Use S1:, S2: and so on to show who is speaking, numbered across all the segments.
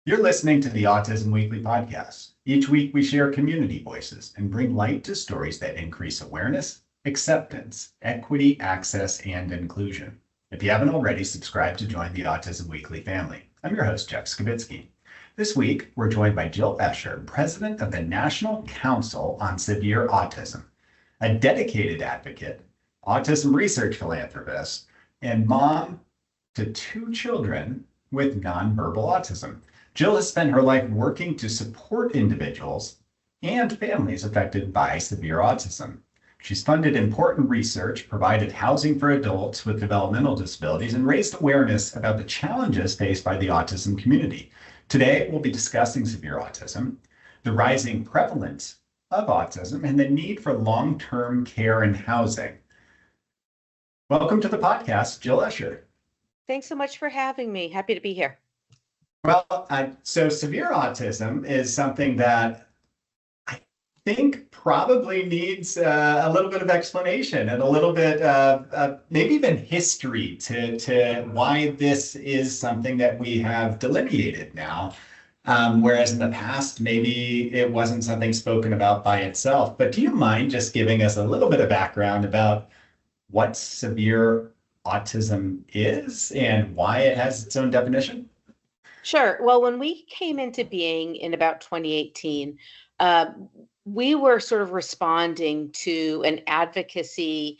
S1: You're listening to the Autism Weekly podcast. Each week, we share community voices and bring light to stories that increase awareness, acceptance, equity, access, and inclusion. If you haven't already, subscribe to join the Autism Weekly family. I'm your host, Jeff Skibitsky. This week, we're joined by Jill Escher, president of the National Council on Severe Autism, a dedicated advocate, autism research philanthropist, and mom to two children with nonverbal autism. Jill has spent her life working to support individuals and families affected by severe autism. She's funded important research, provided housing for adults with developmental disabilities, and raised awareness about the challenges faced by the autism community. Today, we'll be discussing severe autism, the rising prevalence of autism, and the need for long-term care and housing. Welcome to the podcast, Jill Escher.
S2: Thanks so much for having me. Happy to be here.
S1: Well, so severe autism is something that I think probably needs a little bit of explanation and a little bit of maybe even history to why this is something that we have delineated now. Whereas in the past, maybe it wasn't something spoken about by itself. But do you mind just giving us a little bit of background about what severe autism is and why it has its own definition?
S2: Sure. Well, when we came into being in about 2018, we were sort of responding to an advocacy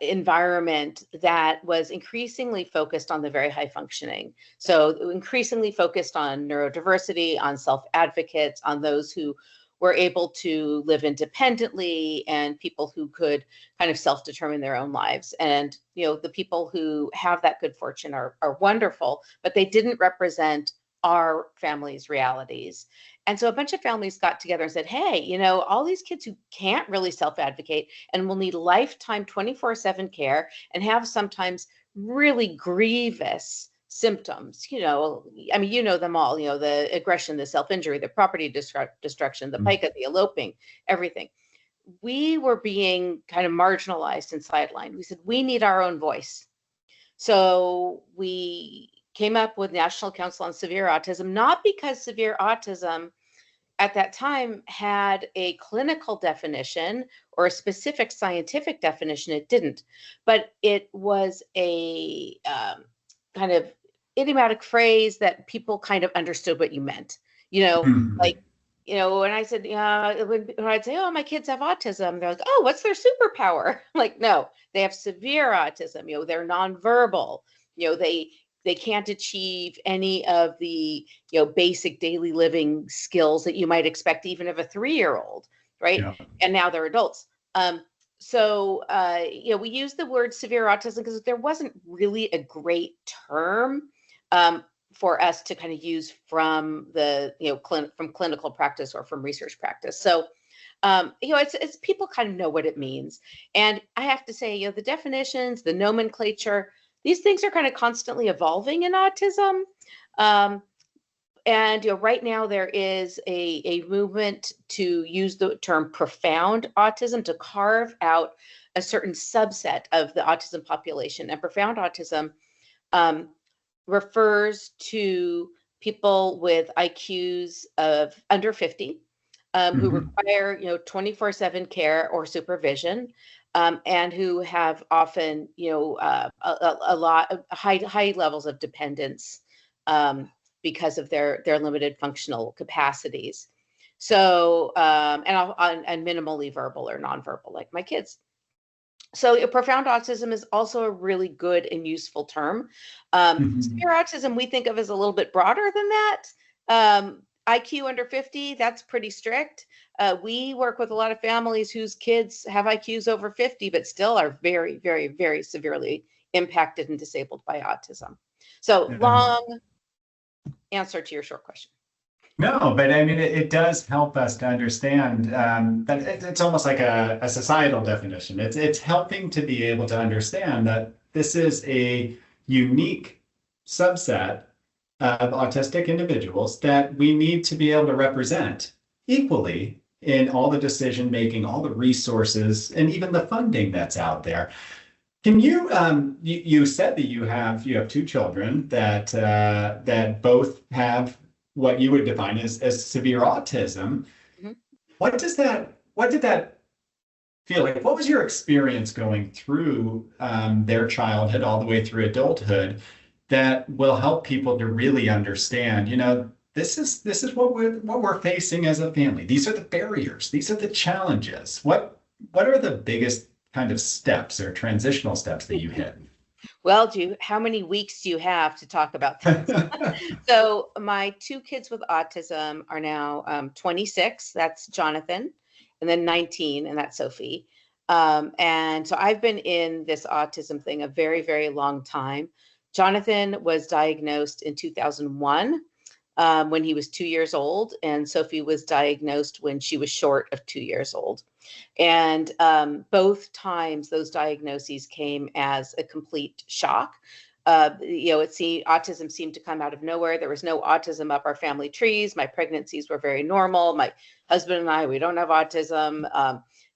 S2: environment that was increasingly focused on the very high functioning. So increasingly focused on neurodiversity, on self-advocates, on those who were able to live independently and people who could kind of self-determine their own lives. And, the people who have that good fortune are wonderful, but they didn't represent our family's realities. And so a bunch of families got together and said, hey, all these kids who can't really self-advocate and will need lifetime 24/7 care and have sometimes really grievous symptoms, them all, the aggression, the self-injury, the property destruction, the pica, the eloping, everything. We were being kind of marginalized and sidelined. We said, we need our own voice. So we came up with National Council on Severe Autism, not because severe autism at that time had a clinical definition or a specific scientific definition. It didn't, but it was a kind of idiomatic phrase that people kind of understood what you meant, when I said, when I'd say, oh, my kids have autism, they're like, oh, what's their superpower? I'm like, no, they have severe autism, they're nonverbal, they can't achieve any of the, basic daily living skills that you might expect even of a 3-year-old, right? Yeah. And now they're adults. So we use the word severe autism because there wasn't really a great term for us to kind of use from the, from clinical practice or from research practice. So, it's people kind of know what it means. And I have to say, the definitions, the nomenclature, these things are kind of constantly evolving in autism. And right now there is a movement to use the term profound autism to carve out a certain subset of the autism population. And profound autism refers to people with IQs of under 50 who require 24/7 care or supervision, and who have often high levels of dependence because of their limited functional capacities. So and minimally verbal or nonverbal, like my kids. So profound autism is also a really good and useful term. Severe autism we think of as a little bit broader than that. IQ under 50, that's pretty strict. We work with a lot of families whose kids have IQs over 50, but still are very, very, very severely impacted and disabled by autism. So long answer to your short question.
S1: No, but I mean, it does help us to understand that it's almost like a societal definition. It's helping to be able to understand that this is a unique subset of autistic individuals that we need to be able to represent equally in all the decision making, all the resources, and even the funding that's out there. Can you, you said that you have two children that that both have what you would define as severe autism.
S2: Mhm.
S1: What did that feel like? What was your experience going through their childhood all the way through adulthood that will help people to really understand, this is what we're facing as a family. These are the barriers, these are the challenges. What are the biggest kind of steps or transitional steps that you hit?
S2: Well, how many weeks do you have to talk about this? So my two kids with autism are now 26, that's Jonathan, and then 19, and that's Sophie. And so I've been in this autism thing a very, very long time. Jonathan was diagnosed in 2001 when he was 2 years old, and Sophie was diagnosed when she was short of 2 years old. And both times those diagnoses came as a complete shock. Autism seemed to come out of nowhere. There was no autism up our family trees. My pregnancies were very normal. My husband and I, we don't have autism.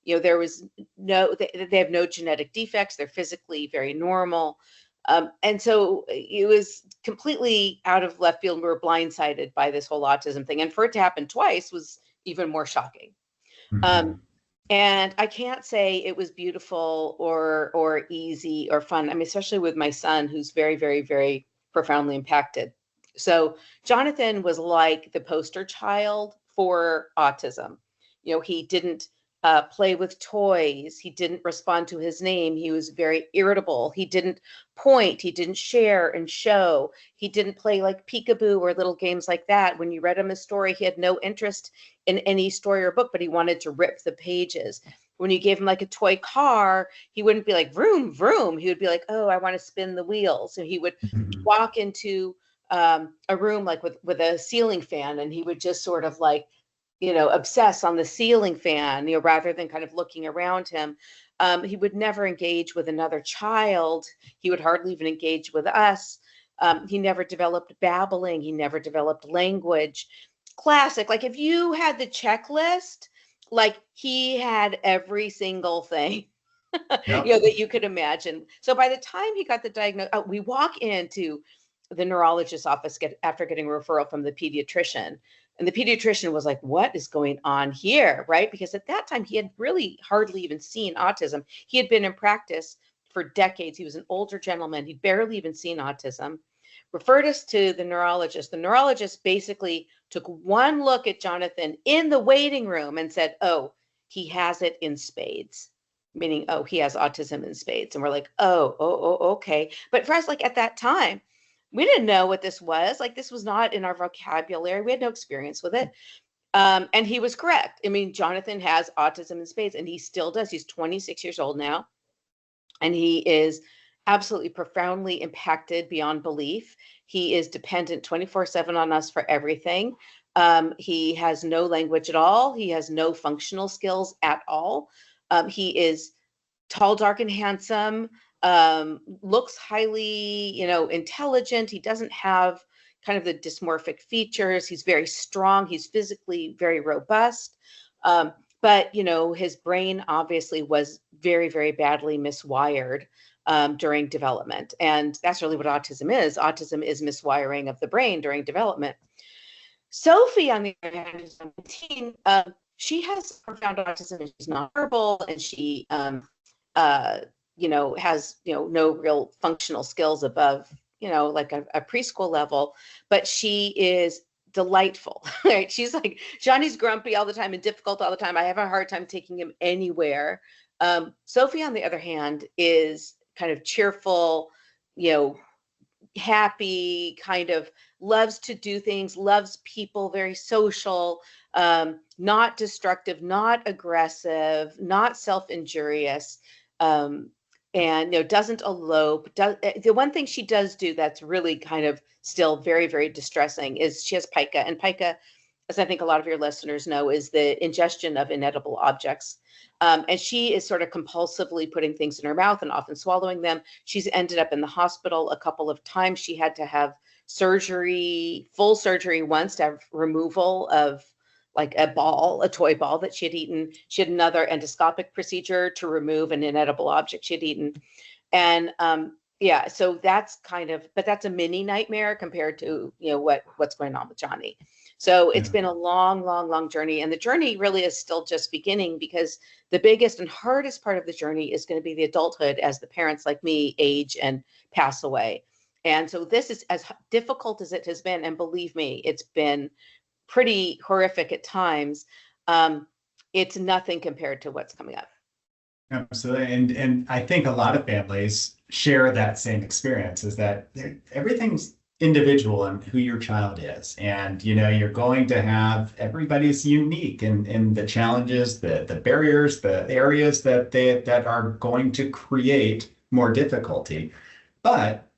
S2: There was they have no genetic defects. They're physically very normal. And so it was completely out of left field. We were blindsided by this whole autism thing. And for it to happen twice was even more shocking. Um,
S1: Mhm.
S2: and I can't say it was beautiful or easy or fun. I mean, especially with my son, who's very, very, very profoundly impacted. So Jonathan was like the poster child for autism. He didn't play with toys. He didn't respond to his name. He was very irritable. He didn't point. He didn't share and show. He didn't play like peekaboo or little games like that. When you read him a story, he had no interest in any story or book, but he wanted to rip the pages. When you gave him like a toy car, he wouldn't be like vroom vroom. He would be like, oh, I want to spin the wheels. So he would
S1: Mhm.
S2: walk into a room like with a ceiling fan, and he would just sort of like obsess on the ceiling fan, rather than kind of looking around him. He would never engage with another child. He would hardly even engage with us. He never developed babbling. He never developed language. Classic. Like if you had the checklist, like he had every single thing
S1: Yep.
S2: that you could imagine. So by the time he got the diagnosis, we walk into the neurologist's office after getting a referral from the pediatrician. And the pediatrician was like, what is going on here? Right? Because at that time, he had really hardly even seen autism. He had been in practice for decades. He was an older gentleman. He'd barely even seen autism. Referred us to the neurologist. The neurologist basically took one look at Jonathan in the waiting room and said, oh, he has it in spades, meaning, oh, he has autism in spades. And we're like, oh, okay. But for us, like at that time, we didn't know what this was. Like this was not in our vocabulary. We had no experience with it. And he was correct. I mean, Jonathan has autism in spades, and he still does. He's 26 years old now, and he is absolutely profoundly impacted beyond belief. He is dependent 24/7 on us for everything. He has no language at all. He has no functional skills at all. He is tall, dark, and handsome, looks highly, intelligent. He doesn't have kind of the dysmorphic features. He's very strong. He's physically very robust. But, his brain obviously was very, very badly miswired during development. And that's really what autism is. Autism is miswiring of the brain during development. Sophie, on the other hand, is 17. She has profound autism, and she's nonverbal, and she has, no real functional skills above, like a preschool level, but she is delightful, right? She's like, Johnny's grumpy all the time and difficult all the time. I have a hard time taking him anywhere. Sophie, on the other hand, is kind of cheerful, you know, happy, kind of loves to do things, loves people, very social, not destructive, not aggressive, not self-injurious, and doesn't elope. The one thing she does do that's really kind of still very, very distressing is she has pica, and pica, as I think a lot of your listeners know, is the ingestion of inedible objects. And she is sort of compulsively putting things in her mouth and often swallowing them. She's ended up in the hospital a couple of times. She had to have surgery, full surgery once, to have removal of like a toy ball that she had eaten. She had another endoscopic procedure to remove an inedible object she had eaten. And yeah, so that's kind of, but that's a mini nightmare compared to, you know, what's going on with Johnny. So it's
S1: Yeah.
S2: been a long, long, long journey. And the journey really is still just beginning, because the biggest and hardest part of the journey is going to be the adulthood as the parents like me age and pass away. And so this is as difficult as it has been. And believe me, it's been pretty horrific at times. It's nothing compared to what's coming up.
S1: Absolutely. And I think a lot of families share that same experience, is that everything's individual in who your child is. And, you know, you're going to have, everybody's unique in the challenges, the barriers, the areas that are going to create more difficulty. But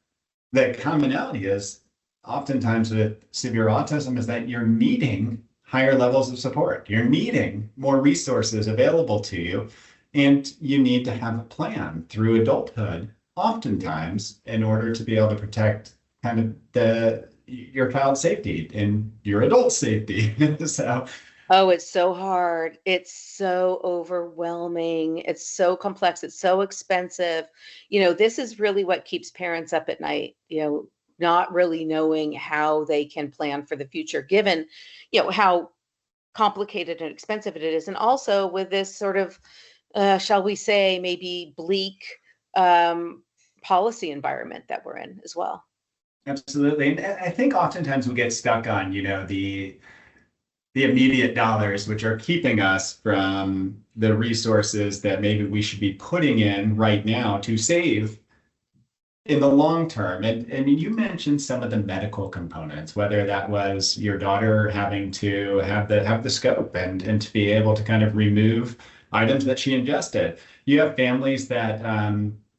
S1: the commonality is oftentimes with severe autism is that you're needing higher levels of support. You're needing more resources available to you, and you need to have a plan through adulthood, oftentimes, in order to be able to protect kind of your child's safety and your adult safety. So
S2: Oh, it's so hard. It's so overwhelming. It's so complex. It's so expensive. You know, this is really what keeps parents up at night, you know, not really knowing how they can plan for the future, given, you know, how complicated and expensive it is. And also with this sort of, shall we say, maybe bleak um, policy environment that we're in as well.
S1: absolutely. And I think oftentimes we get stuck on, you know, the immediate dollars, which are keeping us from the resources that maybe we should be putting in right now to save in the long term. And you mentioned some of the medical components, whether that was your daughter having to have the scope and to be able to kind of remove items that she ingested. You have families that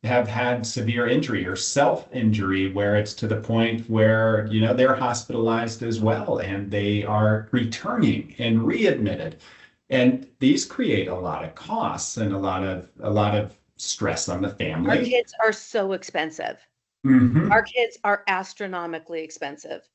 S1: have had severe injury or self-injury where it's to the point where, you know, they're hospitalized as well and they are returning and readmitted. And these create a lot of costs and a lot of stress on the
S2: Our
S1: family.
S2: kids are so expensive. Our
S1: Hmm.
S2: kids are astronomically expensive.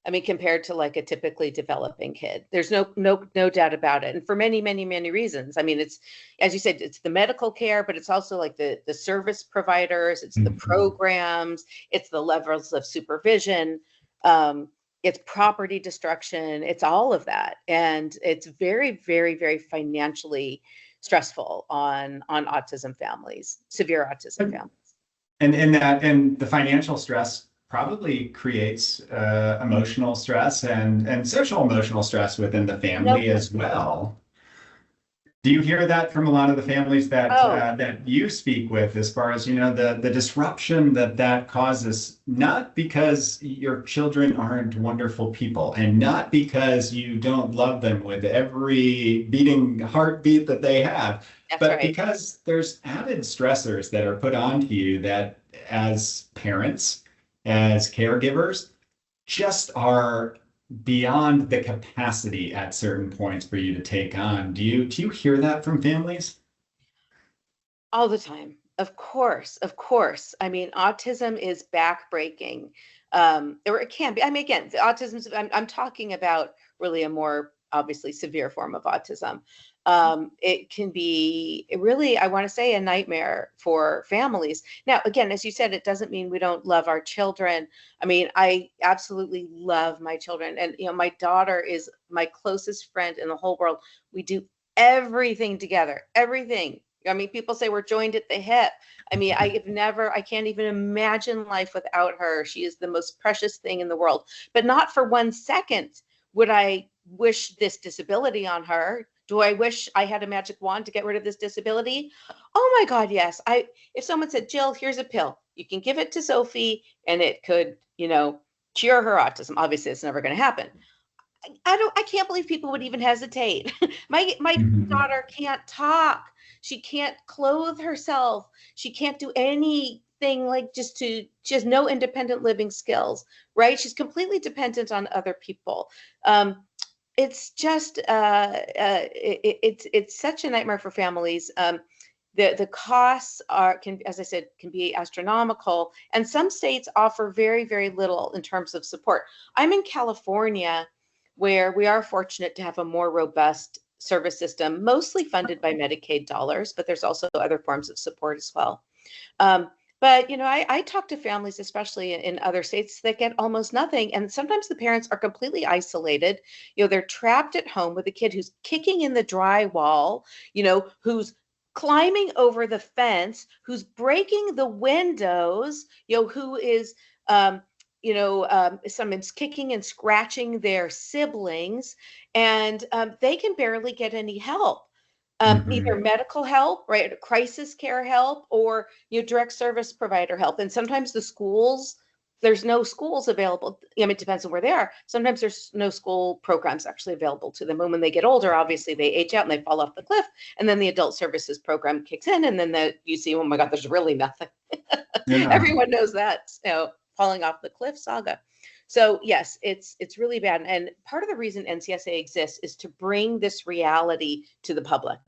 S2: I mean, compared to like a typically developing kid. There's no doubt about it. And for many, many, many reasons. I mean, it's, as you said, it's the medical care, but it's also like the service providers, it's the
S1: Hmm.
S2: programs, it's the levels of supervision, um, it's property destruction, it's all of that. And it's very, very, very financially stressful on autism families, severe autism families.
S1: And the financial stress probably creates emotional stress and social emotional stress within the
S2: No,
S1: family as well. Do you hear that from a lot of the families
S2: oh,
S1: that you speak with, as far as, you know, the disruption that causes, not because your children aren't wonderful people and not because you don't love them with every beating heartbeat that they have,
S2: that's
S1: but
S2: right.
S1: because there's added stressors that are put onto you that, as parents, as caregivers, just are beyond the capacity at certain points for you to take on. Do you hear that from families?
S2: All the time. Of course, of course. I mean, autism is backbreaking. Or it can be. I mean, again, the autism, I'm talking about really a more obviously severe form of autism. It can be really, I want to say, a nightmare for families. Now, again, as you said, it doesn't mean we don't love our children. I mean, I absolutely love my children. And, you know, my daughter is my closest friend in the whole world. We do everything together, everything. I mean, people say we're joined at the hip. I mean, I can't even imagine life without her. She is the most precious thing in the world. But not for 1 second would I wish this disability on her. Do I wish I had a magic wand to get rid of this disability? Oh my God, yes. If someone said, Jill, here's a pill, you can give it to Sophie and it could, you know, cure her autism. Obviously, it's never going to happen. I can't believe people would even hesitate. My
S1: Mhm.
S2: daughter can't talk. She can't clothe herself. She can't do anything, like she has no independent living skills, right? She's completely dependent on other people. It's just it's such a nightmare for families. The costs as I said, can be astronomical, and some states offer very, very little in terms of support. I'm in California, where we are fortunate to have a more robust service system, mostly funded by Medicaid dollars, but there's also other forms of support as well. Um, But, I talk to families, especially in other states, that get almost nothing. And sometimes the parents are completely isolated. They're trapped at home with a kid who's kicking in the drywall, who's climbing over the fence, who's breaking the windows, who is, sometimes kicking and scratching their siblings, and they can barely get any help. Either
S1: Mhm.
S2: medical help, right, crisis care help, or direct service provider help. And sometimes there's no schools available. It depends on where they are. Sometimes there's no school programs actually available to them. And when they get older, obviously they age out and they fall off the cliff. And then the adult services program kicks in, and then you see, oh my God, there's really nothing.
S1: Yeah.
S2: Everyone knows that, falling off the cliff saga. So yes, it's really bad. And part of the reason NCSA exists is to bring this reality to the public,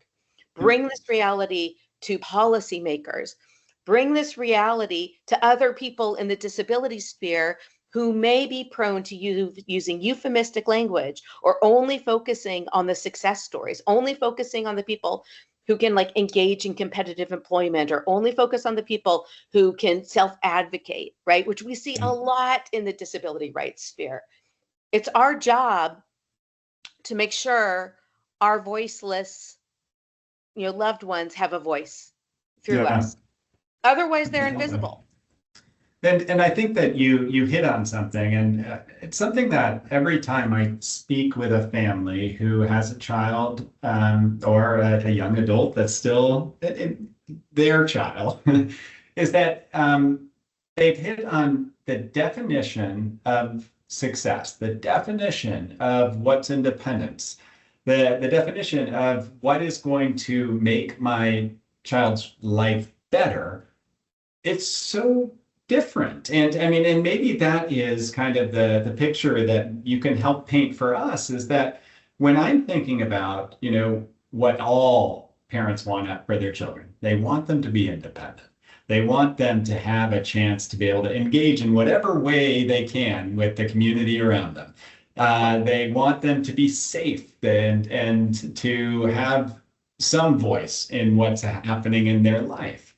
S2: bring this reality to policymakers, bring this reality to other people in the disability sphere who may be prone to using euphemistic language, or only focusing on the success stories, only focusing on the people who can engage in competitive employment, or only focus on the people who can self-advocate, right? Which we see a lot in the disability rights sphere. It's our job to make sure our voiceless, loved ones have a voice through
S1: Yeah.
S2: us. Otherwise, they're
S1: Definitely.
S2: invisible.
S1: And I think that you hit on something, and it's something that every time I speak with a family who has a child, or a young adult that's still their child, is that they've hit on the definition of success, the definition of what's independence, the definition of what is going to make my child's life better. It's so different. And I mean, and maybe that is kind of the picture that you can help paint for us, is that when I'm thinking about, what all parents want for their children, they want them to be independent. They want them to have a chance to be able to engage in whatever way they can with the community around them. They want them to be safe, and to have some voice in what's happening in their life.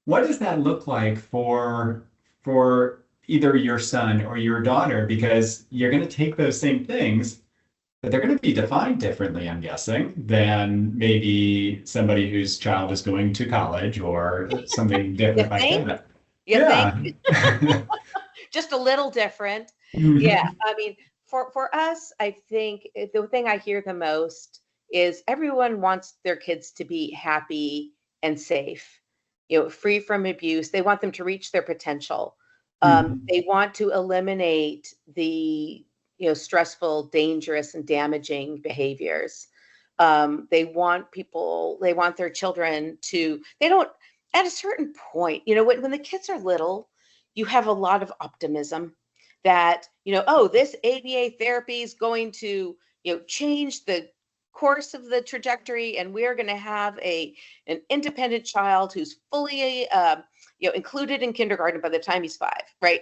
S1: What does that look like for either your son or your daughter? Because you're going to take those same things, but they're going to be defined differently, I'm guessing, than maybe somebody whose child is going to college or something
S2: You
S1: different like
S2: think?
S1: that.
S2: You think?
S1: Yeah.
S2: Just a little different. Yeah.
S1: Mhm.
S2: I mean, for us, I think the thing I hear the most is everyone wants their kids to be happy and safe, free from abuse. They want them to reach their potential.
S1: Mhm.
S2: They want to eliminate the, stressful, dangerous, and damaging behaviors. They want their children to, they don't, at a certain point, when the kids are little, you have a lot of optimism that, oh, this ABA therapy is going to, change the course of the trajectory, and we're going to have an independent child who's fully, included in kindergarten by the time he's 5, right?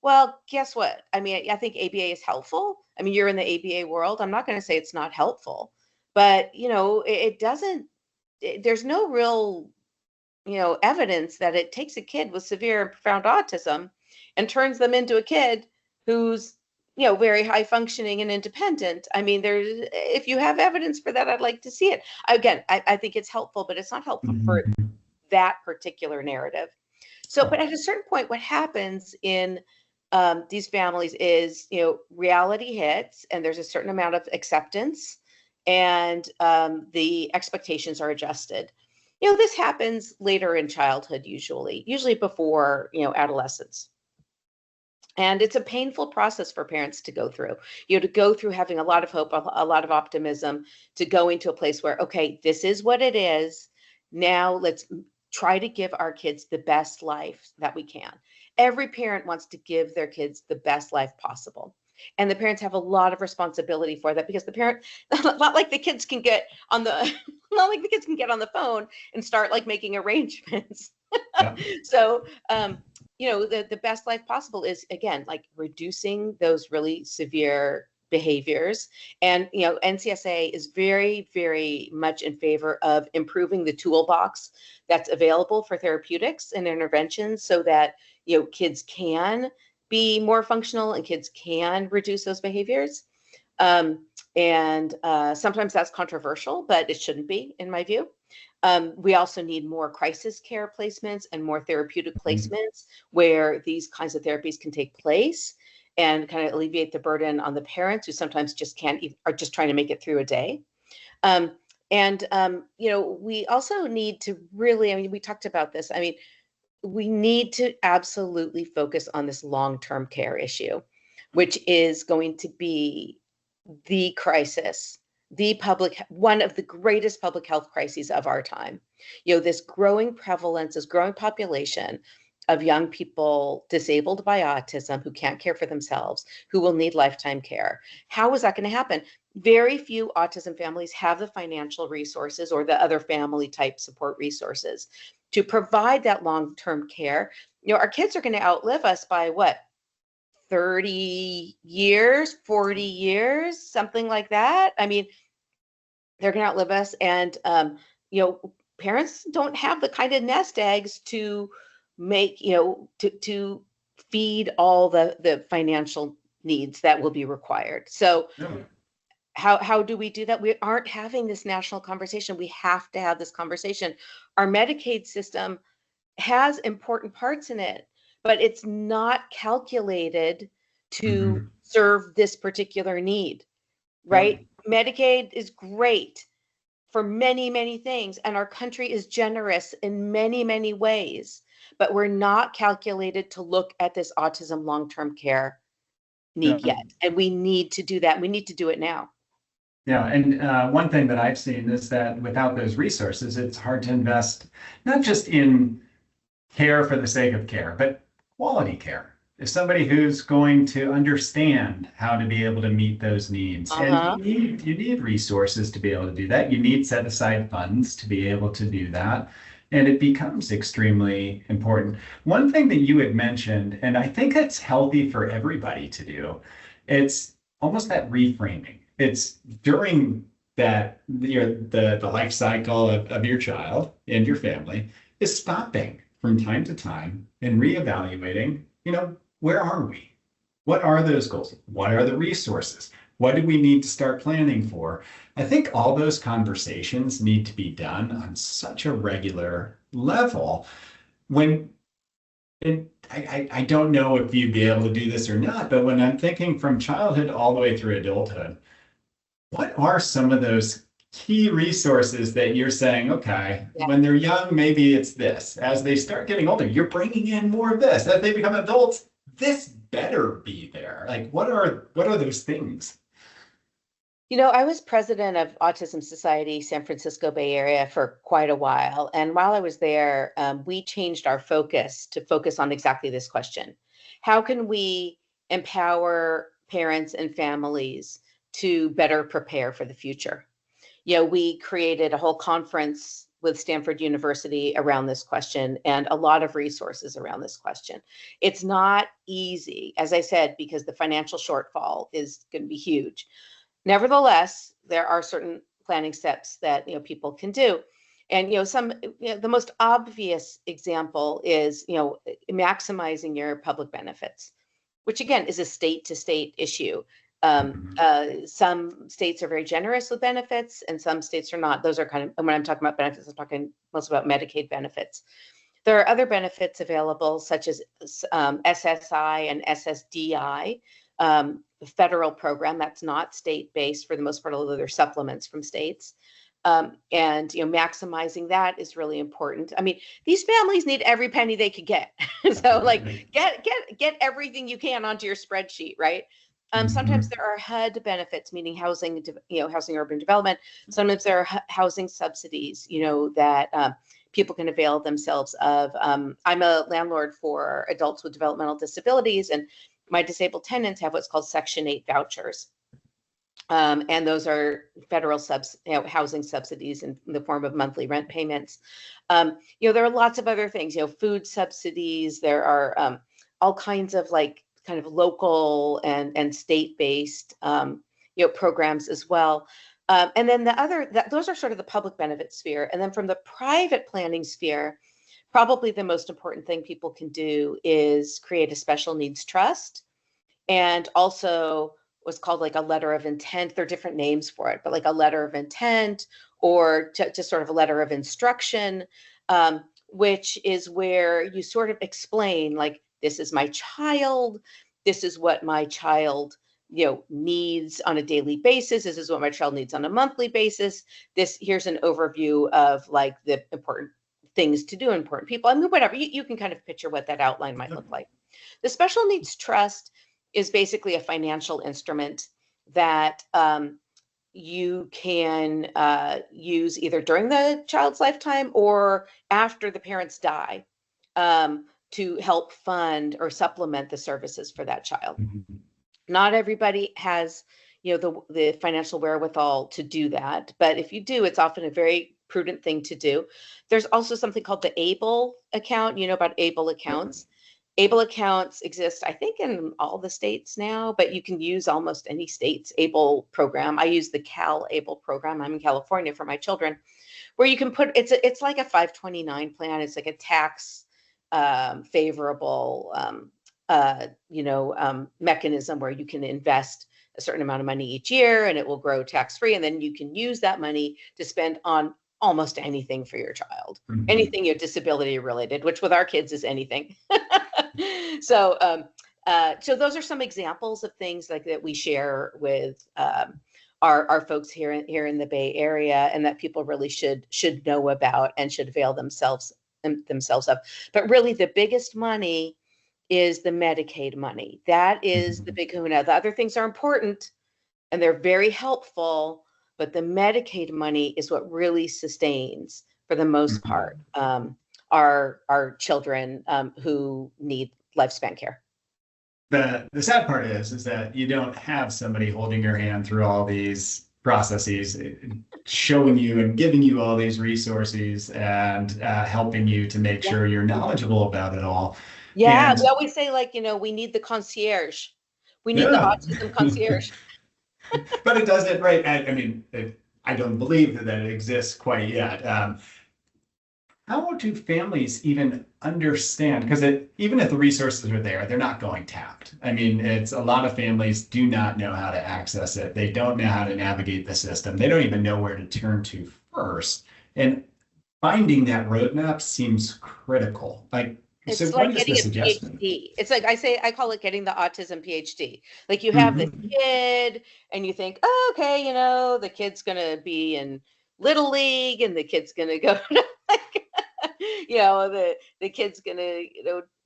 S2: Well, guess what? I mean, I think ABA is helpful. I mean, you're in the ABA world. I'm not going to say it's not helpful, but it doesn't. There's no real, evidence that it takes a kid with severe and profound autism and turns them into a kid who's, very high functioning and independent. I mean, if you have evidence for that, I'd like to see it. Again, I think it's helpful, but it's not helpful for
S1: Mhm.
S2: that particular narrative. So, but
S1: Oh,
S2: at a certain point, what happens in these families is, reality hits, and there's a certain amount of acceptance, and the expectations are adjusted. This happens later in childhood, usually before, adolescence. And it's a painful process for parents to go through, to go through having a lot of hope, a lot of optimism, to go into a place where, okay, this is what it is. Now let's try to give our kids the best life that we can. Every parent wants to give their kids the best life possible. And the parents have a lot of responsibility for that, because the parent, not like the kids can get on the, not like the kids can get on the phone and start making arrangements.
S1: yeah.
S2: So, the best life possible is, again, reducing those really severe behaviors. And, NCSA is very, very much in favor of improving the toolbox that's available for therapeutics and interventions so that, kids can be more functional and kids can reduce those behaviors. And sometimes that's controversial, but it shouldn't be, in my view. We also need more crisis care placements and more therapeutic placements where these kinds of therapies can take place and kind of alleviate the burden on the parents who sometimes just can't, are just trying to make it through a day. We also need to really, we talked about this. We need to absolutely focus on this long-term care issue, which is going to be the crisis, one of the greatest public health crises of our time. This growing prevalence, this growing population of young people disabled by autism who can't care for themselves, who will need lifetime care. How is that going to happen? Very few autism families have the financial resources or the other family type support resources to provide that long-term care. Our kids are going to outlive us by what? 30 years, 40 years, something like that. They're going to outlive us. And, parents don't have the kind of nest eggs to make, to feed all the financial needs that will be required. So how do we do that? We aren't having this national conversation. We have to have this conversation. Our Medicaid system has important parts in it, but it's not calculated to serve this particular need, right? Medicaid is great for many, many things, and our country is generous in many, many ways, but we're not calculated to look at this autism long-term care need yet. And we need to do that. We need to do it now.
S1: Yeah, and one thing that I've seen is that without those resources, it's hard to invest not just in care for the sake of care, but quality care. If somebody who's going to understand how to be able to meet those needs, and you need resources to be able to do that. You need set aside funds to be able to do that. And it becomes extremely important. One thing that you had mentioned, and I think it's healthy for everybody to do, it's almost that reframing. It's during that, the life cycle of your child and your family is stopping from time to time and reevaluating, where are we? What are those goals? What are the resources? What do we need to start planning for? I think all those conversations need to be done on such a regular level. I don't know if you'd be able to do this or not, but when I'm thinking from childhood all the way through adulthood, what are some of those key resources that you're saying, okay, when they're young, maybe it's this. As they start getting older, you're bringing in more of this. As they become adults, this better be there. Like, what are those things?
S2: I was president of Autism Society, San Francisco Bay Area for quite a while. And while I was there, we changed our focus to focus on exactly this question. How can we empower parents and families to better prepare for the future? We created a whole conference with Stanford University around this question and a lot of resources around this question. It's not easy, as I said, because the financial shortfall is going to be huge. Nevertheless, there are certain planning steps that people can do. And the most obvious example is maximizing your public benefits, which again is a state to state issue. Some states are very generous with benefits and some states are not. Those are kind of, when I'm talking about benefits, I'm talking mostly about Medicaid benefits. There are other benefits available, such as SSI and SSDI, the federal program that's not state-based for the most part, although there's supplements from states. And maximizing that is really important. These families need every penny they could get. So get everything you can onto your spreadsheet, right? Sometimes there are HUD benefits, meaning housing, housing urban development. Sometimes there are housing subsidies, that people can avail themselves of. I'm a landlord for adults with developmental disabilities, and my disabled tenants have what's called Section 8 vouchers. And those are federal housing subsidies in the form of monthly rent payments. There are lots of other things, food subsidies. There are all kinds of kind of local and state-based programs as well. And then those are sort of the public benefit sphere. And then from the private planning sphere, probably the most important thing people can do is create a special needs trust, and also what's called like a letter of intent. There are different names for it, but like a letter of intent or to sort of a letter of instruction, which is where you sort of explain, like, this is my child, this is what my child needs on a daily basis, this is what my child needs on a monthly basis, here's an overview of like the important things to do, important people. I mean, whatever, you can kind of picture what that outline might look like. The special needs trust is basically a financial instrument that you can use either during the child's lifetime or after the parents die, to help fund or supplement the services for that child. Mm-hmm. Not everybody has, the financial wherewithal to do that, but if you do, it's often a very prudent thing to do. There's also something called the ABLE account. You know about ABLE accounts. Mm-hmm. ABLE accounts exist, I think, in all the states now, but you can use almost any state's ABLE program. I use the Cal ABLE program. I'm in California for my children, where you can put, it's like a 529 plan. It's like a tax favorable, mechanism where you can invest a certain amount of money each year and it will grow tax-free. And then you can use that money to spend on almost anything for your child, mm-hmm. anything disability related, which with our kids is anything. So those are some examples of things like that we share with our folks here in the Bay Area, and that people really should know about and should avail themselves of. But really, the biggest money is the Medicaid money. That is the big kahuna. The other things are important and they're very helpful, but the Medicaid money is what really sustains, for the most part, our children who need lifespan care.
S1: The sad part is that you don't have somebody holding your hand through all these processes, showing you and giving you all these resources and helping you to make sure you're knowledgeable about it all.
S2: Yeah, we always say, like, we need the concierge. We need the autism concierge.
S1: But it doesn't, right? I mean, I don't believe that it exists quite yet. How do families even understand? Because even if the resources are there, they're not going tapped. I mean, it's a lot of families do not know how to access it. They don't know how to navigate the system. They don't even know where to turn to first. And finding that roadmap seems critical.
S2: It's like getting a PhD. It's like I call it getting the autism PhD. Like, you have the kid and you think, oh, okay, the kid's going to be in Little League and the kid's going to go to the kid's going to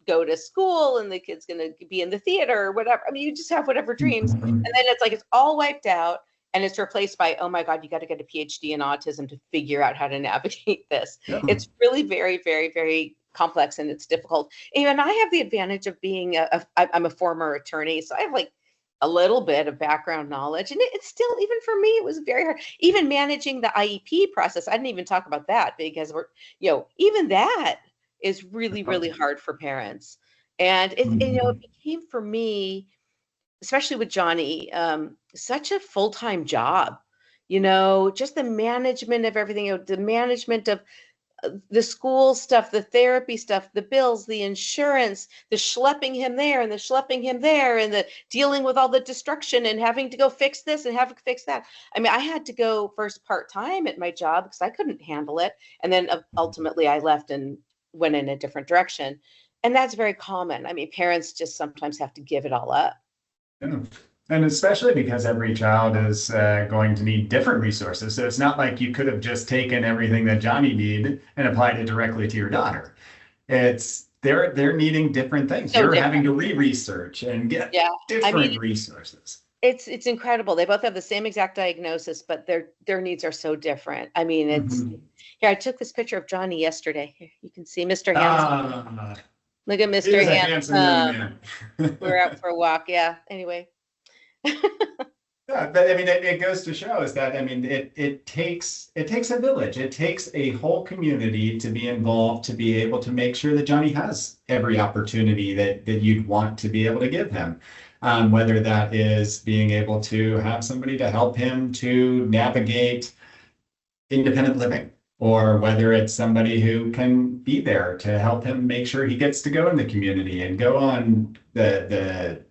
S2: go to school and the kid's going to be in the theater or whatever. I mean, you just have whatever dreams. And then it's like, it's all wiped out and it's replaced by, oh my God, you got to get a PhD in autism to figure out how to navigate this. Yeah. It's really very, very, very complex and it's difficult. And I have the advantage of being I'm a former attorney, so I have like a little bit of background knowledge, and it's still, even for me, it was very hard. Even managing the IEP process, I didn't even talk about that, because even that is really, really hard for parents. And it became, for me, especially with Johnny, such a full-time job. Just the management of everything, the management of the school stuff, the therapy stuff, the bills, the insurance, the schlepping him there and the schlepping him there, and the dealing with all the destruction and having to go fix this and have to fix that. I mean, I had to go first part-time at my job because I couldn't handle it. And then ultimately I left and went in a different direction. And that's very common. I mean, parents just sometimes have to give it all up.
S1: Yeah. And especially because every child is going to need different resources. So it's not like you could have just taken everything that Johnny needed and applied it directly to your daughter. It's they're needing different things. You're having to re-research and get different resources.
S2: It's incredible. They both have the same exact diagnosis, but their needs are so different. I mean, it's here. I took this picture of Johnny yesterday. Here, you can see Mr. Handsome. Look at Mr. Handsome. We're out for a walk. Yeah. Anyway.
S1: Yeah, but I mean, it goes to show is that, I mean, it takes a village. It takes a whole community to be involved, to be able to make sure that Johnny has every opportunity that you'd want to be able to give him. Whether that is being able to have somebody to help him to navigate independent living, or whether it's somebody who can be there to help him make sure he gets to go in the community and go on the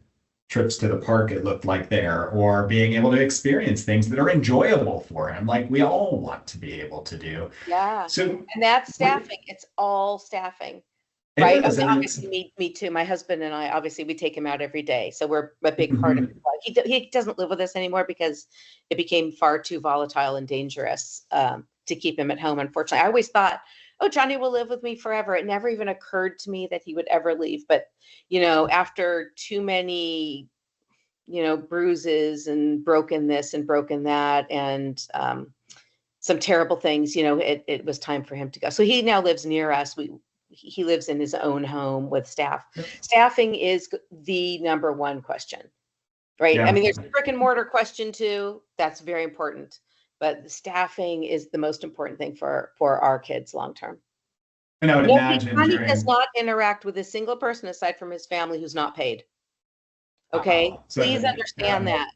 S1: trips to the park it looked like there, or being able to experience things that are enjoyable for him, like we all want to be able to do.
S2: Yeah.
S1: So
S2: And that's staffing. It's all staffing.
S1: it
S2: Right. I
S1: is,
S2: mean,
S1: and it's
S2: obviously, me too. My husband and I, obviously, we take him out every day. So we're a big part of his life. He doesn't live with us anymore because it became far too volatile and dangerous to keep him at home, unfortunately. I always thought, oh, Johnny will live with me forever. It never even occurred to me that he would ever leave. But, after too many, bruises and broken this and broken that and some terrible things, it was time for him to go. So he now lives near us. He lives in his own home with staff. Staffing is the number one question, right? I
S1: yeah.
S2: mean, there's a brick and mortar question too. That's very important, but the staffing is the most important thing for our kids long term.
S1: And I would
S2: No,
S1: imagine
S2: Johnny does
S1: during,
S2: not interact with a single person aside from his family who's not paid. Okay,
S1: so
S2: please understand
S1: yeah.
S2: that,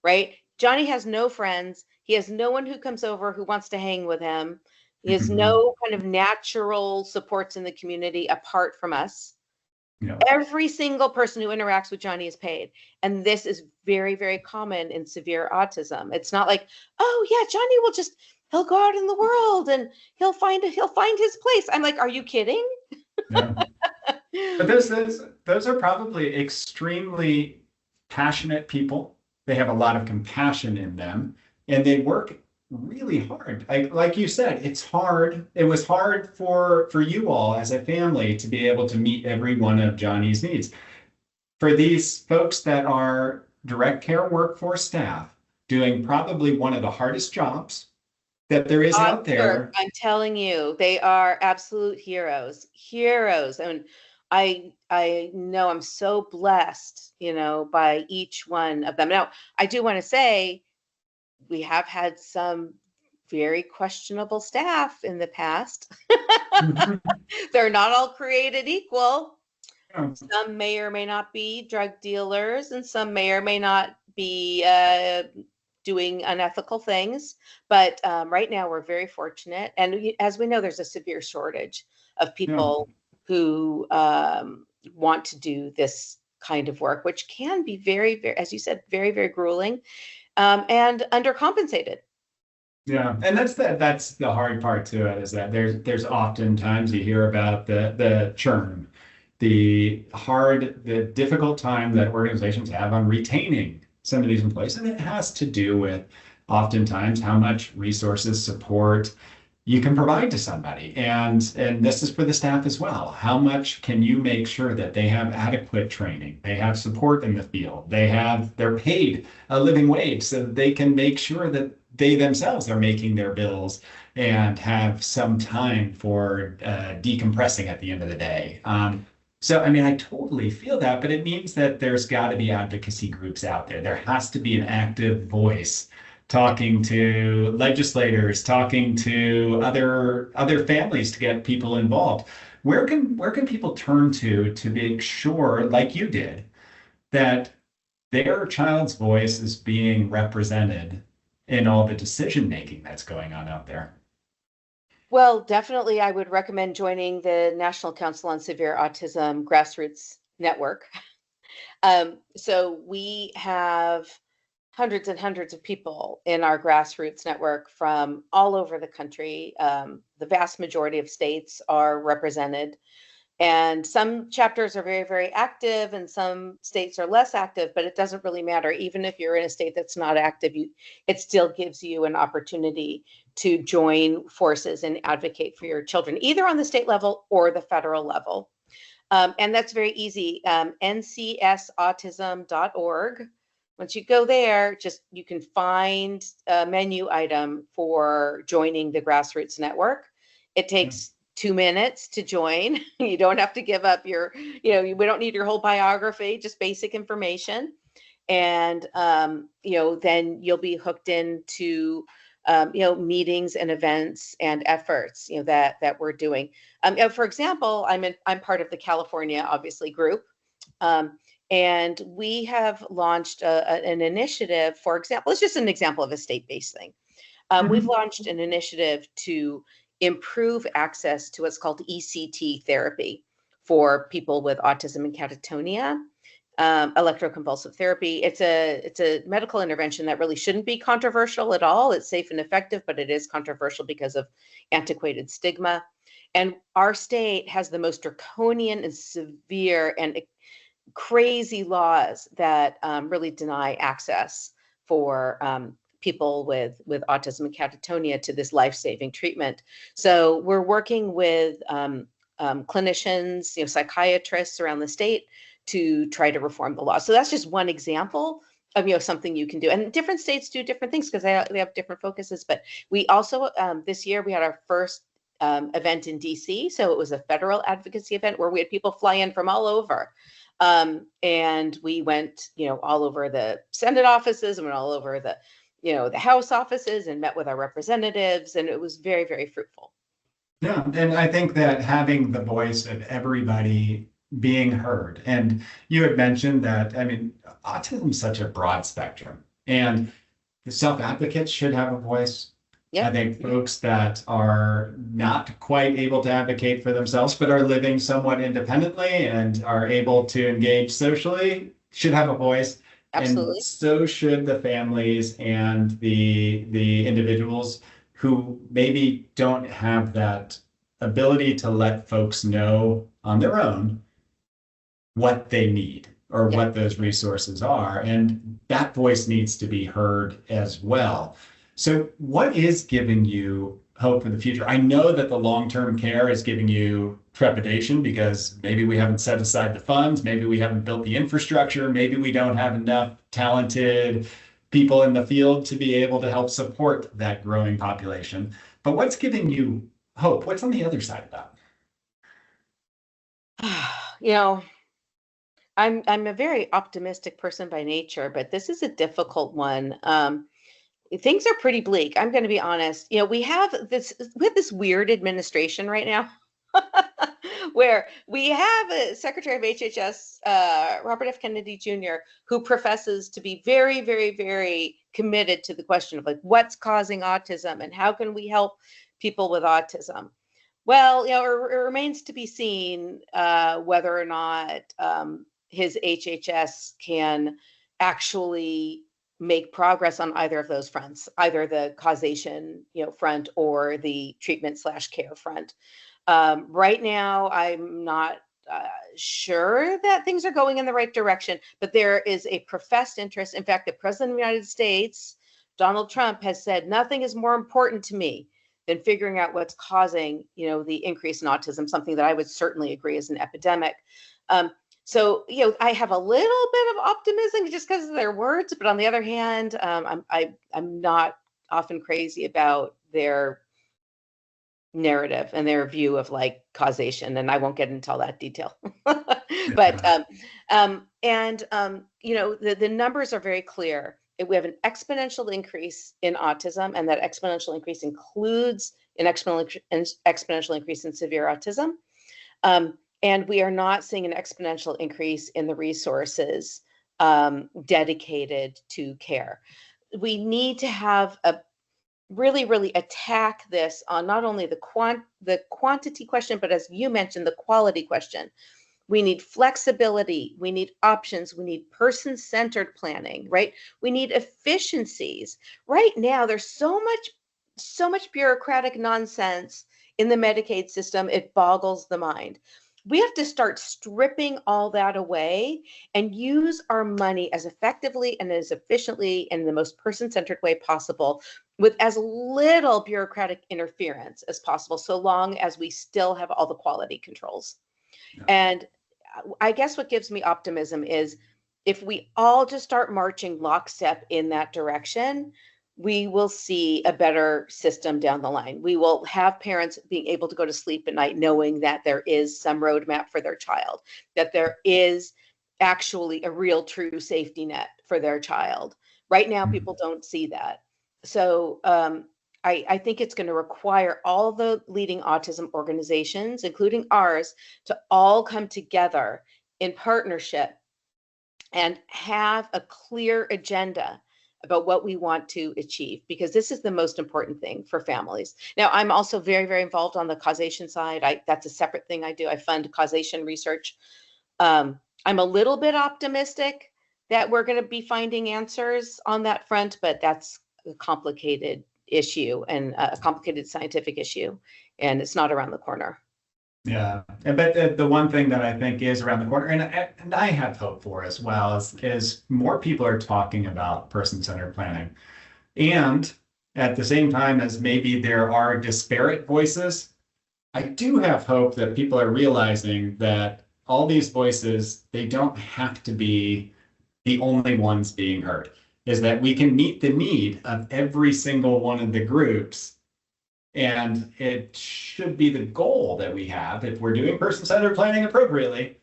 S2: right? Johnny has no friends. He has no one who comes over who wants to hang with him. He has
S1: Mhm.
S2: no kind of natural supports in the community apart from us.
S1: Yeah.
S2: Every single person who interacts with Johnny is paid. And this is very, very common in severe autism. It's not like, oh yeah, Johnny he'll go out in the world and he'll find his place. I'm like, are you kidding?
S1: Yeah. But those are probably extremely passionate people. They have a lot of compassion in them, and they work really hard. Like you said, it's hard. It was hard for you all as a family to be able to meet every one of Johnny's needs. For these folks that are direct care workforce staff, doing probably one of the hardest jobs that there is out
S2: Sure.
S1: there.
S2: I'm telling you, they are absolute heroes. Heroes. And I know I'm so blessed, by each one of them. Now, I do want to say we have had some very questionable staff in the past. They're not all created equal. Some may or may not be drug dealers, and some may or may not be doing unethical things. But right now, we're very fortunate. And as we know, there's a severe shortage of
S1: Yeah.
S2: people who want to do this kind of work, which can be very, very, as you said, very, very grueling and undercompensated.
S1: Yeah, and that's the hard part to it, is that there's oftentimes you hear about the churn, the difficult time that organizations have on retaining some of these employees. And it has to do with oftentimes how much resources, support you can provide to somebody. And this is for the staff as well. How much can you make sure that they have adequate training, they have support in the field, they're paid a living wage so that they can make sure that they themselves are making their bills and have some time for decompressing at the end of the day. So, I mean, I totally feel that, but it means that there's got to be advocacy groups out there. There has to be an active voice talking to legislators, talking to other families to get people involved. Where can people turn to make sure, like you did, that their child's voice is being represented in all the decision making that's going on out there?
S2: Well, definitely, I would recommend joining the National Council on Severe Autism Grassroots Network. So we have hundreds and hundreds of people in our grassroots network from all over the country. The vast majority of states are represented, and some chapters are very, very active, and some states are less active, but it doesn't really matter. Even if you're in a state that's not active, it still gives you an opportunity to join forces and advocate for your children, either on the state level or the federal level. And that's very easy. ncsautism.org. Once you go there, you can find a menu item for joining the Grassroots Network. It takes 2 minutes to join. You don't have to give up we don't need your whole biography, just basic information. And, then you'll be hooked into, meetings and events and efforts, that we're doing. For example, I'm part of the California, obviously, group. And we have launched an initiative, for example, it's just an example of a state-based thing. We've launched an initiative to improve access to what's called ECT therapy for people with autism and catatonia, electroconvulsive therapy. It's a medical intervention that really shouldn't be controversial at all. It's safe and effective, but it is controversial because of antiquated stigma. And our state has the most draconian and severe and crazy laws that really deny access for people with autism and catatonia to this life-saving treatment. So we're working with clinicians, psychiatrists around the state to try to reform the law. So that's just one example of something you can do. And different states do different things because they have different focuses. But we also this year we had our first event in DC. So it was a federal advocacy event where we had people fly in from all over. And we went, all over the Senate offices and went all over the House offices and met with our representatives, and it was very, very fruitful.
S1: Yeah, and I think that having the voice of everybody being heard, and you had mentioned that, autism is such a broad spectrum, and the self-advocates should have a voice. Yep. I think folks that are not quite able to advocate for themselves, but are living somewhat independently and are able to engage socially should have a voice.
S2: Absolutely.
S1: And so should the families and the individuals who maybe don't have that ability to let folks know on their own what they need or what those resources are. And that voice needs to be heard as well. So what is giving you hope for the future? I know that the long-term care is giving you trepidation because maybe we haven't set aside the funds, maybe we haven't built the infrastructure, maybe we don't have enough talented people in the field to be able to help support that growing population. But what's giving you hope? What's on the other side of
S2: that? I'm a very optimistic person by nature, but this is a difficult one. Things are pretty bleak. I'm going to be honest. We have this weird administration right now where we have a Secretary of HHS, Robert F. Kennedy Jr., who professes to be very, very, very committed to the question of what's causing autism and how can we help people with autism. Well, it remains to be seen whether or not his HHS can actually make progress on either of those fronts, either the causation, front or the treatment/care front. Right now, I'm not sure that things are going in the right direction, but there is a professed interest. In fact, the President of the United States, Donald Trump, has said nothing is more important to me than figuring out what's causing, the increase in autism, something that I would certainly agree is an epidemic. So, I have a little bit of optimism just because of their words, but on the other hand, I'm not often crazy about their narrative and their view of causation, and I won't get into all that detail. But the numbers are very clear. We have an exponential increase in autism, and that exponential increase includes an exponential increase in severe autism. And we are not seeing an exponential increase in the resources dedicated to care. We need to have really, really attack this on not only the quantity question, but as you mentioned, the quality question. We need flexibility. We need options. We need person-centered planning, right? We need efficiencies. Right now, there's so much bureaucratic nonsense in the Medicaid system. It boggles the mind. We have to start stripping all that away and use our money as effectively and as efficiently and in the most person-centered way possible with as little bureaucratic interference as possible, so long as we still have all the quality controls. Yeah. And I guess what gives me optimism is if we all just start marching lockstep in that direction, we will see a better system down the line. We will have parents being able to go to sleep at night knowing that there is some roadmap for their child, that there is actually a real true safety net for their child. Right now, people don't see that. So I think it's going to require all the leading autism organizations, including ours, to all come together in partnership and have a clear agenda about what we want to achieve, because this is the most important thing for families. Now, I'm also very, very involved on the causation side. That's a separate thing I do. I fund causation research. I'm a little bit optimistic that we're going to be finding answers on that front, but that's a complicated issue and a complicated scientific issue, and it's not around the corner.
S1: Yeah, but the one thing that I think is around the corner, and I have hope for as well, is more people are talking about person-centered planning. And at the same time as maybe there are disparate voices, I do have hope that people are realizing that all these voices, they don't have to be the only ones being heard, is that we can meet the need of every single one of the groups. And it should be the goal that we have, if we're doing person-centered planning appropriately,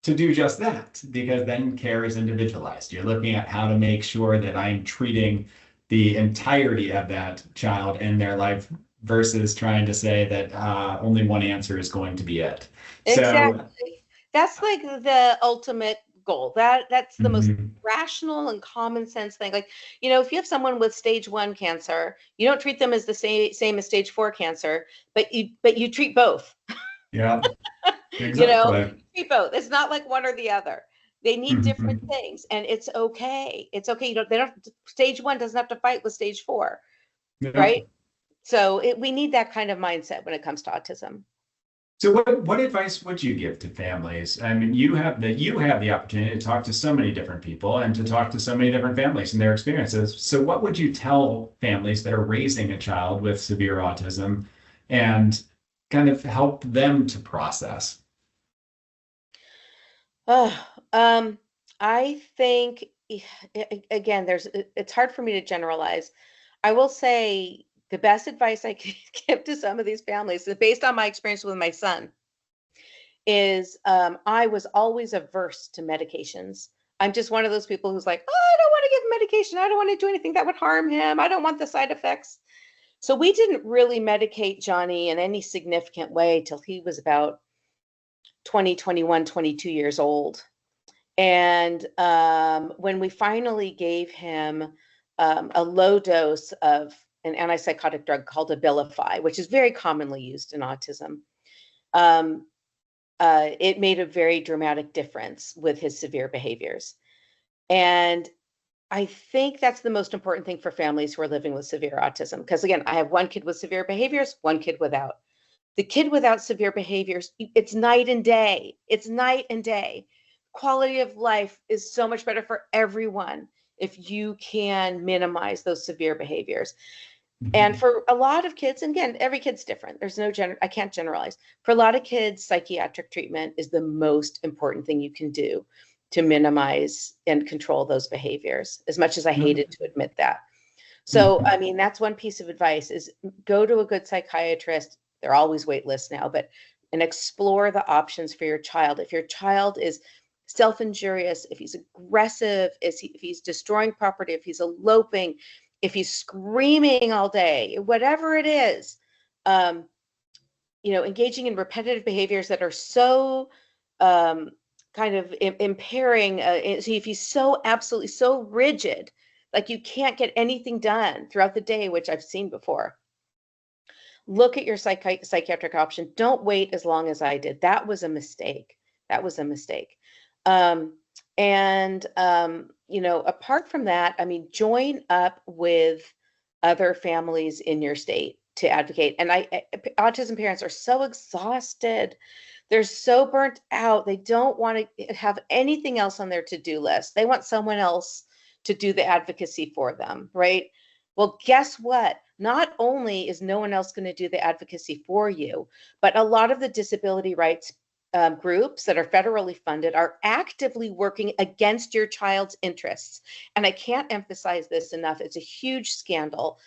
S1: to do just that, because then care is individualized. You're looking at how to make sure that I'm treating the entirety of that child and their life versus trying to say that only one answer is going to be it.
S2: Exactly. So, that's like the ultimate goal. That's the most rational and common sense thing. Like, if you have someone with stage 1 cancer, you don't treat them as the same as stage 4 cancer, but you treat both.
S1: Yeah, exactly.
S2: You treat both. It's not like one or the other. They need different things, and it's okay. It's okay. Stage 1 doesn't have to fight with stage 4, right? So we need that kind of mindset when it comes to autism.
S1: So what advice would you give to families? I mean, you have the opportunity to talk to so many different people and to talk to so many different families and their experiences. So what would you tell families that are raising a child with severe autism and kind of help them to process?
S2: I think, again, it's hard for me to generalize. I will say the best advice I can give to some of these families, based on my experience with my son, is I was always averse to medications. I'm just one of those people who's like, oh, I don't want to give medication. I don't want to do anything that would harm him. I don't want the side effects. So we didn't really medicate Johnny in any significant way till he was about 20, 21, 22 years old. And when we finally gave him a low dose of an antipsychotic drug called Abilify, which is very commonly used in autism, it made a very dramatic difference with his severe behaviors. And I think that's the most important thing for families who are living with severe autism. Because again, I have one kid with severe behaviors, one kid without. The kid without severe behaviors, it's night and day. It's night and day. Quality of life is so much better for everyone if you can minimize those severe behaviors. And for a lot of kids, and again, every kid's different. There's no I can't generalize. For a lot of kids, psychiatric treatment is the most important thing you can do to minimize and control those behaviors, as much as I hated to admit that. So, I mean, that's one piece of advice, is go to a good psychiatrist. There are always wait lists now, and explore the options for your child. If your child is self-injurious, if he's aggressive, if he's destroying property, if he's eloping, if he's screaming all day, whatever it is, engaging in repetitive behaviors that are so kind of impairing, if he's so absolutely so rigid, like you can't get anything done throughout the day, which I've seen before, look at your psychiatric option. Don't wait as long as I did. That was a mistake. Apart from that, I mean, join up with other families in your state to advocate. And autism parents are so exhausted. They're so burnt out. They don't want to have anything else on their to-do list. They want someone else to do the advocacy for them, right? Well, guess what? Not only is no one else going to do the advocacy for you, but a lot of the disability rights groups that are federally funded are actively working against your child's interests. And I can't emphasize this enough. It's a huge scandal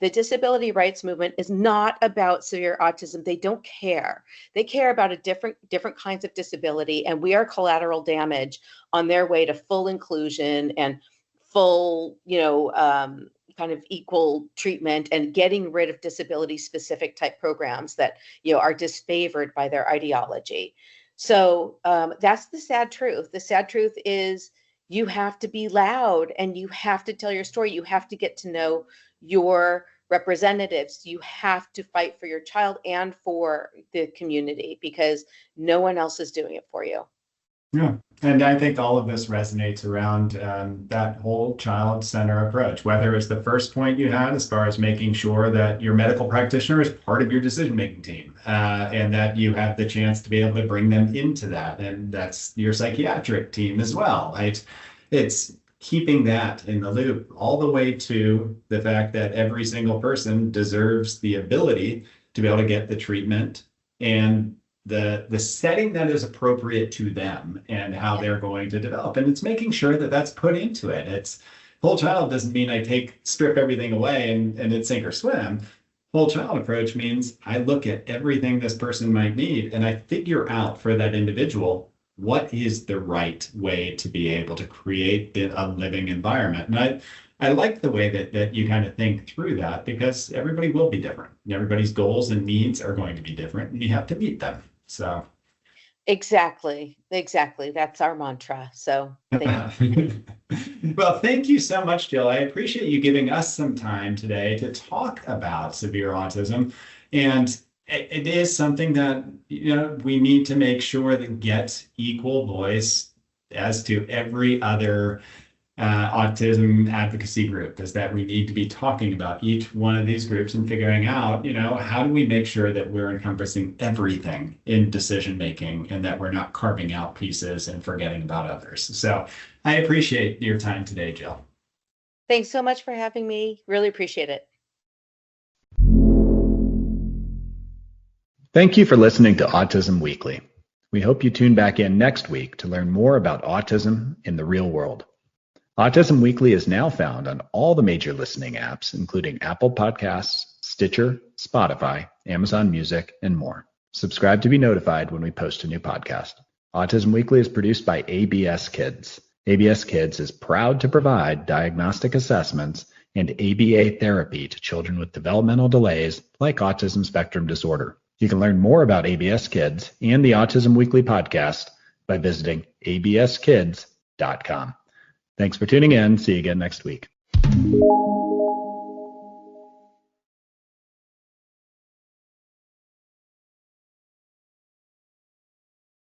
S2: the disability rights movement is not about severe autism. They don't care. They care about a different kinds of disability, and we are collateral damage on their way to full inclusion and full, kind of equal treatment, and getting rid of disability specific type programs that, are disfavored by their ideology. So that's the sad truth. The sad truth is you have to be loud and you have to tell your story. You have to get to know your representatives. You have to fight for your child and for the community, because no one else is doing it for you.
S1: Yeah, and I think all of this resonates around that whole child center approach, whether it's the first point you had as far as making sure that your medical practitioner is part of your decision-making team, and that you have the chance to be able to bring them into that. And that's your psychiatric team as well, right? It's keeping that in the loop all the way to the fact that every single person deserves the ability to be able to get the treatment and the setting that is appropriate to them and how they're going to develop. And it's making sure that that's put into it. It's whole child doesn't mean I strip everything away and it's sink or swim. Whole child approach means I look at everything this person might need and I figure out for that individual what is the right way to be able to create a living environment. And I like the way that you kind of think through that, because everybody will be different. Everybody's goals and needs are going to be different, and you have to meet them. So
S2: exactly. That's our mantra. So thank you.
S1: Well, thank you so much, Jill. I appreciate you giving us some time today to talk about severe autism. And it is something that, we need to make sure that gets equal voice as to every other autism advocacy group, is that we need to be talking about each one of these groups and figuring out, how do we make sure that we're encompassing everything in decision making and that we're not carving out pieces and forgetting about others. So I appreciate your time today, Jill.
S2: Thanks so much for having me. Really appreciate it.
S3: Thank you for listening to Autism Weekly. We hope you tune back in next week to learn more about autism in the real world. Autism Weekly is now found on all the major listening apps, including Apple Podcasts, Stitcher, Spotify, Amazon Music, and more. Subscribe to be notified when we post a new podcast. Autism Weekly is produced by ABS Kids. ABS Kids is proud to provide diagnostic assessments and ABA therapy to children with developmental delays like autism spectrum disorder. You can learn more about ABS Kids and the Autism Weekly podcast by visiting abskids.com. Thanks for tuning in. See you again next week.